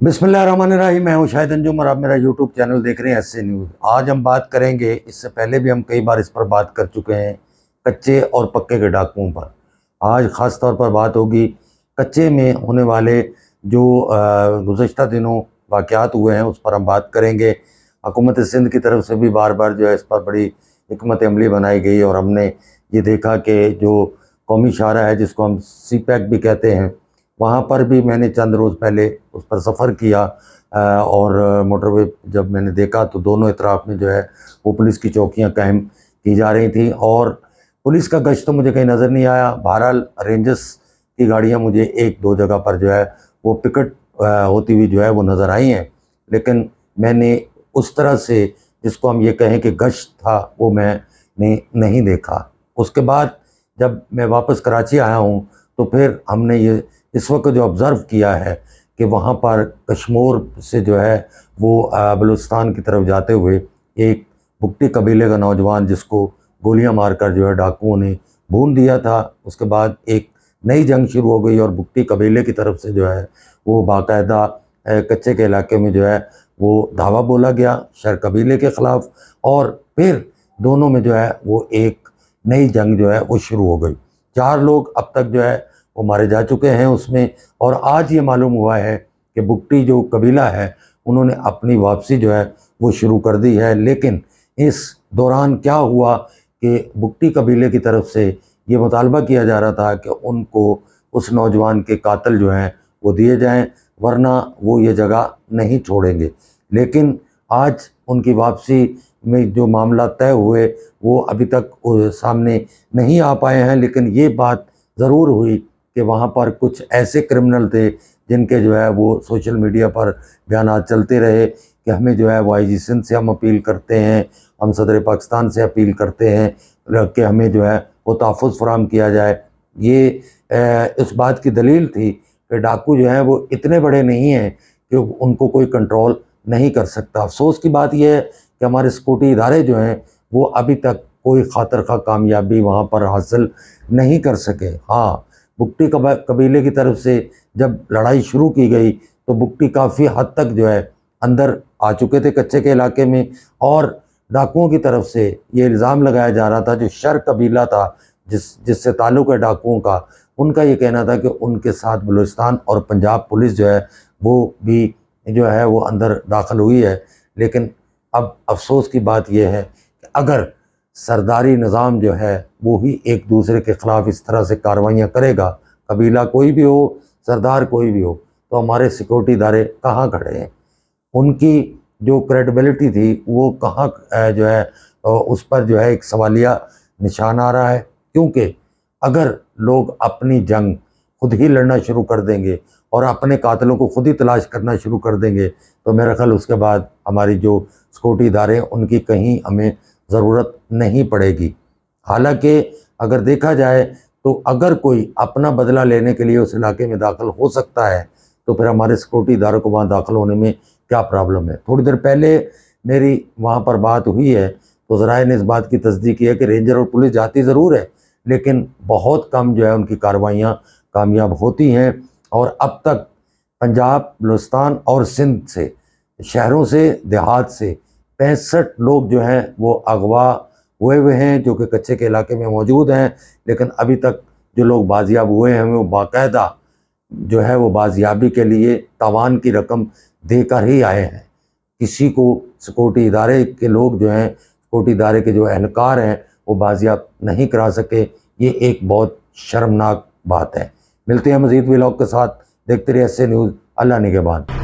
बिस्मिल्लाहिर्रहमानिर्रहीम। मैं हूँ शाहिद अंजुम और आप मेरा यूट्यूब चैनल देख रहे हैं एसए न्यूज़। आज हम बात करेंगे, इससे पहले भी हम कई बार इस पर बात कर चुके हैं, कच्चे और पक्के के डाकुओं पर। आज ख़ास तौर पर बात होगी कच्चे में होने वाले जो गुज़श्ता दिनों वाक़यात हुए हैं, उस पर हम बात करेंगे। हुकूमत सिंध की तरफ से भी बार बार जो है इस पर बड़ी हिकमत अमली बनाई गई और हमने ये देखा कि जो कौमी शाहरा है, जिसको हम CPEC भी कहते हैं, वहाँ पर भी मैंने चंद रोज़ पहले उस पर सफ़र किया और मोटरवे जब मैंने देखा तो दोनों इतराफ़ में जो है वो पुलिस की चौकियाँ कायम की जा रही थी और पुलिस का गश्त तो मुझे कहीं नज़र नहीं आया। बहरहाल रेंजर्स की गाड़ियाँ मुझे एक दो जगह पर जो है वो पिकट होती हुई जो है वो नज़र आई हैं, लेकिन मैंने उस तरह से जिसको हम ये कहें कि गश्त था वो मैंने नहीं देखा। उसके बाद जब मैं वापस कराची आया हूँ तो फिर हमने ये इस वक्त जो ऑब्ज़र्व किया है कि वहाँ पर कश्मीर से जो है वो बलूचिस्तान की तरफ जाते हुए एक बुगटी कबीले का नौजवान, जिसको गोलियां मारकर जो है डाकुओं ने भून दिया था, उसके बाद एक नई जंग शुरू हो गई और बुगटी कबीले की तरफ से जो है वो बाकायदा कच्चे के इलाके में जो है वो धावा बोला गया शर कबीले के ख़िलाफ़ और फिर दोनों में जो है वो एक नई जंग जो है वो शुरू हो गई। 4 लोग अब तक जो है वो मारे जा चुके हैं उसमें, और आज ये मालूम हुआ है कि बुगटी जो कबीला है उन्होंने अपनी वापसी जो है वो शुरू कर दी है। लेकिन इस दौरान क्या हुआ कि बुगटी कबीले की तरफ से ये मुतालबा किया जा रहा था कि उनको उस नौजवान के कातिल जो हैं वो दिए जाएं, वरना वो ये जगह नहीं छोड़ेंगे। लेकिन आज उनकी वापसी में जो मामला तय हुए वो अभी तक सामने नहीं आ पाए हैं, लेकिन ये बात ज़रूर हुई कि वहाँ पर कुछ ऐसे क्रिमिनल थे जिनके जो है वो सोशल मीडिया पर बयानात चलते रहे कि हमें जो है वो IG सिंध से हम अपील करते हैं, हम सदर पाकिस्तान से अपील करते हैं कि हमें जो है वो तहफ़्फ़ुज़ फराहम किया जाए। ये इस बात की दलील थी कि डाकू जो हैं वो इतने बड़े नहीं हैं कि उनको कोई कंट्रोल नहीं कर सकता। अफसोस की बात यह है कि हमारे सिक्योरिटी इदारे जो हैं वो अभी तक कोई खातर खा कामयाबी वहाँ पर हासिल नहीं कर सके। हाँ, बुगटी कबीले की तरफ से जब लड़ाई शुरू की गई तो बुगटी काफ़ी हद तक जो है अंदर आ चुके थे कच्चे के इलाके में, और डाकुओं की तरफ से ये इल्ज़ाम लगाया जा रहा था जो शर कबीला था जिससे ताल्लुक़ है डाकुओं का, उनका ये कहना था कि उनके साथ बलूचिस्तान और पंजाब पुलिस जो है वो भी जो है वो अंदर दाखिल हुई है। लेकिन अब अफसोस की बात यह है कि अगर सरदारी निज़ाम जो है वो ही एक दूसरे के ख़िलाफ़ इस तरह से कार्रवाइयाँ करेगा, कबीला कोई भी हो, सरदार कोई भी हो, तो हमारे सिक्योरिटी इदारे कहाँ खड़े हैं? उनकी जो क्रेडिबिलिटी थी वो कहाँ जो है उस पर जो है एक सवालिया निशान आ रहा है। क्योंकि अगर लोग अपनी जंग खुद ही लड़ना शुरू कर देंगे और अपने कातिलों को खुद ही तलाश करना शुरू कर देंगे तो मेरा ख्याल उसके बाद हमारी जो सिक्योरिटी इदारे हैं उनकी कहीं हमें ज़रूरत नहीं पड़ेगी। हालांकि अगर देखा जाए तो अगर कोई अपना बदला लेने के लिए उस इलाके में दाखिल हो सकता है तो फिर हमारे सिक्योरिटी इदारों को वहाँ दाखिल होने में क्या प्रॉब्लम है। थोड़ी देर पहले मेरी वहाँ पर बात हुई है तो ज़राए ने इस बात की तस्दीक की है कि रेंजर और पुलिस जाती ज़रूर है, लेकिन बहुत कम जो है उनकी कार्रवाइयाँ कामयाब होती हैं। और अब तक पंजाब, बलूचिस्तान और सिंध से, शहरों से, देहात से 65 लोग जो हैं वो अगवा हुए हैं जो कि कच्चे के इलाके में मौजूद हैं, लेकिन अभी तक जो लोग बाजियाब हुए हैं वो बाकायदा जो है वो बाजियाबी के लिए तावान की रकम देकर ही आए हैं। किसी को सिक्योरिटी इदारे के लोग जो हैं, सिक्योरिटी इदारे के जो एहलकार हैं वो बाजियाब नहीं करा सके। ये एक बहुत शर्मनाक बात है। मिलते हैं मज़ीद व्लॉग के साथ, देखते रहिए एसए न्यूज़। अल्लाह निगहबान।